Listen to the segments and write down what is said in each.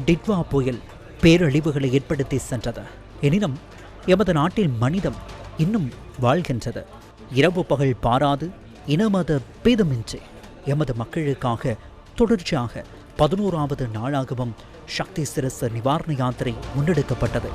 டிட்வா புயல் பேரழிவுகளை ஏற்படுத்தி சென்றது. எனினும் எமது நாட்டில் மனிதம் இன்னும் வாழ்கின்றது. இரவு பகல் பாராது இனமத பேதமின்றி எமது மக்களுக்காக தொடர்ச்சியாக 11வது நாளாகவும் சக்தி சிரச நிவாரண யாத்திரை முன்னெடுக்கப்பட்டது.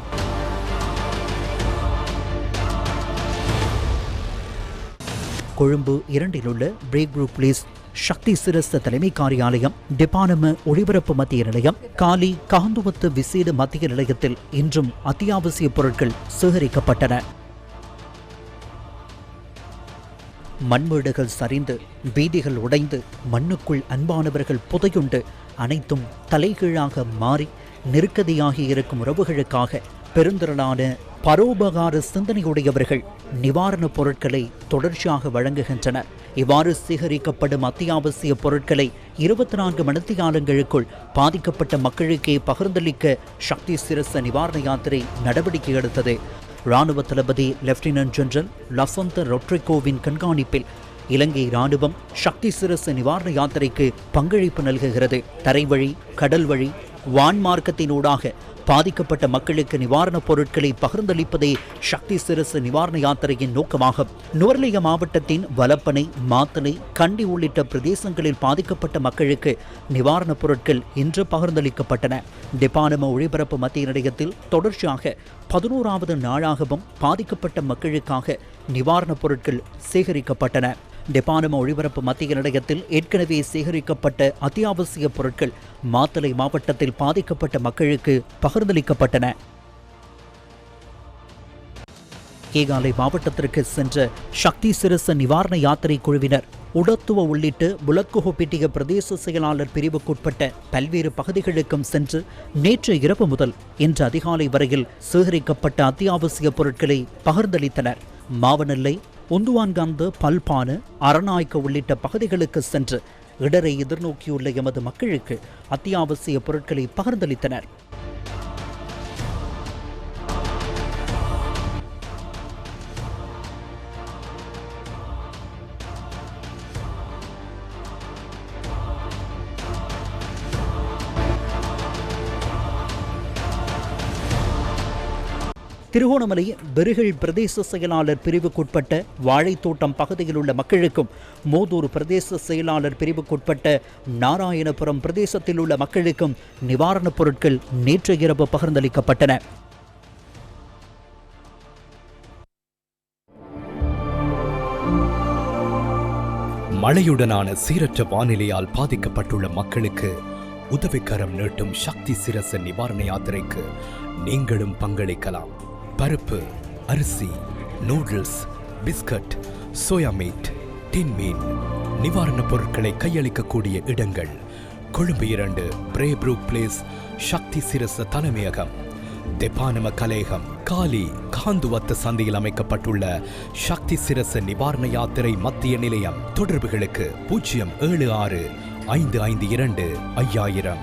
கொழும்பு 2 உள்ள பிரேக் குரூப் பிளேஸ் சக்தி சிரச தலைமை காரியாலயம், டிபானம ஒளிபரப்பு மத்திய நிலையம், காலி காந்துவத்து விசேட மத்திய நிலையத்தில் இன்றும் அத்தியாவசிய பொருட்கள் சேகரிக்கப்பட்டன. மண்வீடுகள் சரிந்து, வீதிகள் உடைந்து, மண்ணுக்குள் அன்பானவர்கள் புதையுண்டு, அனைத்தும் தலைகீழாக மாறி நெருக்கடியாகி இருக்கும் உறவுகளுக்காக பெருந்திரளான பரோபகார சிந்தனையுடையவர்கள் நிவாரணப் பொருட்களை தொடர்ச்சியாக வழங்குகின்றனர். இவ்வாறு சேகரிக்கப்படும் அத்தியாவசிய பொருட்களை 24 மணித்தியாலங்களுக்குள் பாதிக்கப்பட்ட மக்களுக்கே பகிர்ந்தளிக்க சக்தி சிரச நிவாரண யாத்திரை நடவடிக்கை எடுத்தது. இராணுவ தளபதி லெப்டினன்ட் ஜெனரல் லசந்த ரொட்ரிகோவின் கண்காணிப்பில் இலங்கை இராணுவம் சக்தி சிரச நிவாரண யாத்திரைக்கு பங்களிப்பு நல்குகிறது. தரைவழி, கடல் வழி, வான்மார்க்கத்தினூடாக பாதிக்கப்பட்ட மக்களுக்கு நிவாரணப் பொருட்களை பகிர்ந்தளிப்பதே சக்தி சிரச நிவாரண யாத்திரையின் நோக்கமாகும். நுவரெலியா மாவட்டத்தின் வலப்பனை, மாத்தனை, கண்டி உள்ளிட்ட பிரதேசங்களில் பாதிக்கப்பட்ட மக்களுக்கு நிவாரணப் பொருட்கள் இன்று பகிர்ந்தளிக்கப்பட்டன. டிபானம ஒளிபரப்பு மத்திய நிலையத்தில் தொடர்ச்சியாக 11வது நாளாகவும் பாதிக்கப்பட்ட மக்களுக்காக நிவாரணப் பொருட்கள் சேகரிக்கப்பட்டன. டிபானம ஒளிபரப்பு மத்திய நிலையத்தில் ஏற்கனவே சேகரிக்கப்பட்ட அத்தியாவசிய பொருட்கள் மாத்தளை மாவட்டத்தில் பாதிக்கப்பட்ட மக்களுக்கு பகிர்ந்தளிக்கப்பட்டன. கேகாலை மாவட்டத்திற்கு சென்ற சக்தி சிரச நிவாரண யாத்திரை குழுவினர் உடத்துவ உள்ளிட்ட புலக்குஹோப்பிட்டிய பிரதேச செயலாளர் பிரிவுக்குட்பட்ட பல்வேறு பகுதிகளுக்கும் சென்று நேற்று இரவு முதல் இன்று அதிகாலை வரையில் சேகரிக்கப்பட்ட அத்தியாவசிய பொருட்களை பகிர்ந்தளித்தனர். மாவனெல்லை, உந்துவான்காந்த, பல்பான, அரணாய்க்க உள்ளிட்ட பகுதிகளுக்கு சென்று இடரை எதிர்நோக்கியுள்ள எமது மக்களுக்கு அத்தியாவசிய பொருட்களை பகிர்ந்தளித்தனர். திருகோணமலை பெருகல் பிரதேச செயலாளர் பிரிவுக்குட்பட்ட வாழைத்தோட்டம் பகுதியில் உள்ள மக்களுக்கும், மோதூர் பிரதேச செயலாளர் பிரிவுக்குட்பட்ட நாராயணபுரம் பிரதேசத்தில் உள்ள மக்களுக்கும் நிவாரணப் பொருட்கள் நேற்று இரவு பகிர்ந்தளிக்கப்பட்டன. மழையுடனான சீரற்ற வானிலையால் பாதிக்கப்பட்டுள்ள மக்களுக்கு உதவிக்கரம் நீட்டும் சக்தி சிரச நிவாரண யாத்திரைக்கு நீங்களும் பங்களிக்கலாம். பருப்பு, அரிசி, நூடுல்ஸ், பிஸ்கட், சோயா மீட், டின் மீன் நிவாரணப் பொருட்களை கையளிக்கக்கூடிய இடங்கள்: கொழும்பு 2 பிரேக் குரூப் பிளேஸ் சக்தி சிரச தலைமையகம், தெபானம கலேகம், காலி காந்துவத்த சந்தையில் அமைக்கப்பட்டுள்ள சக்தி சிரச நிவாரண யாத்திரை மத்திய நிலையம். தொடர்புகளுக்கு 076 552 5000.